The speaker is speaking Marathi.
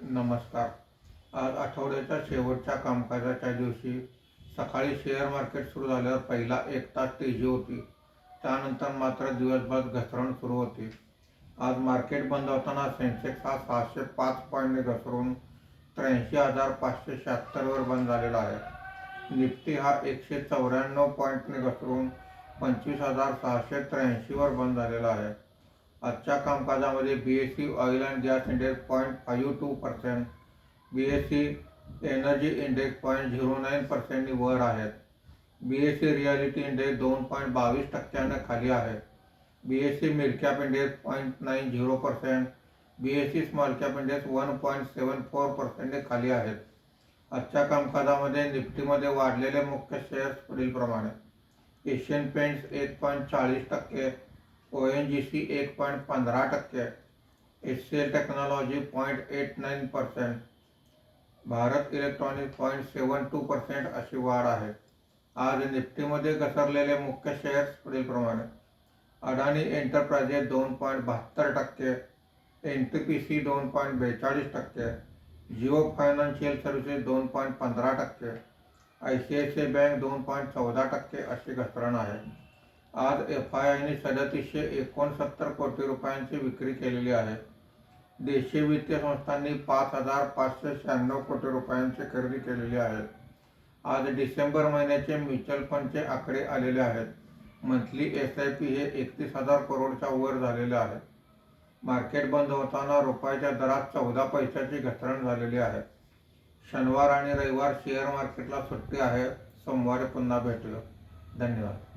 नमस्कार. आज आठवड्याच्या शेवटच्या कामकाजाच्या दिवशी सकाळी शेअर मार्केट सुरू झाल्यावर पहिला 1 तास तेजी होती. त्यानंतर मात्र दिवसभर घसरण सुरू होती. आज मार्केट बंद होताना सेन्सेक्स हा 605 पॉईंटने घसरून 83,576 वर बंद झालेला आहे. निफ्टी हा 194 पॉईंटने घसरून 25,683 वर बंद झालेला आहे. आजच्या कामकाजामध्ये BSE oil and gas index 0.52%, BSE energy index 0.09% वर आहेत. BSE रियालिटी इंडेक्स 2.22% खाली आहे. BSE mid cap index 0.90%, BSE small cap index 1.74% खाली आहेत. आजच्या कामकाजामध्ये निफ्टीमध्ये वाढलेले मुख्य शेअर्स पुढीलप्रमाणे: Asian paints 1.40%, ONGC 1.15%, HCL technology 0.89%, Bharat electronics 0.72% अशी वाढ आहे. आज निफ्टीमध्ये घसरलेले मुख्य शेअर्स पुढीलप्रमाणे: Adani enterprises 2.72%, NTPC 2.42%, Jio financial services 2.15%, ICICI bank 2.14% अशी घसरण आहे. आज FIIने 3769 कोटी रुपयांची विक्री केलेली आहे. देशीय वित्तीय संस्थांनी 5,596 कोटी रुपयांची खरेदी केलेली आहे. आज डिसेंबर महिन्याचे म्युच्युअल फंडचे आकडे आलेले आहेत. मंथली SIP हे 31,000 करोडच्या वर झालेले आहे. मार्केट बंद होताना रुपयाच्या दरात 14 पैशाची घसरण झालेली आहे. शनिवार आणि रविवार शेअर मार्केटला सुट्टी आहे. सोमवारी पुन्हा भेटूया. धन्यवाद.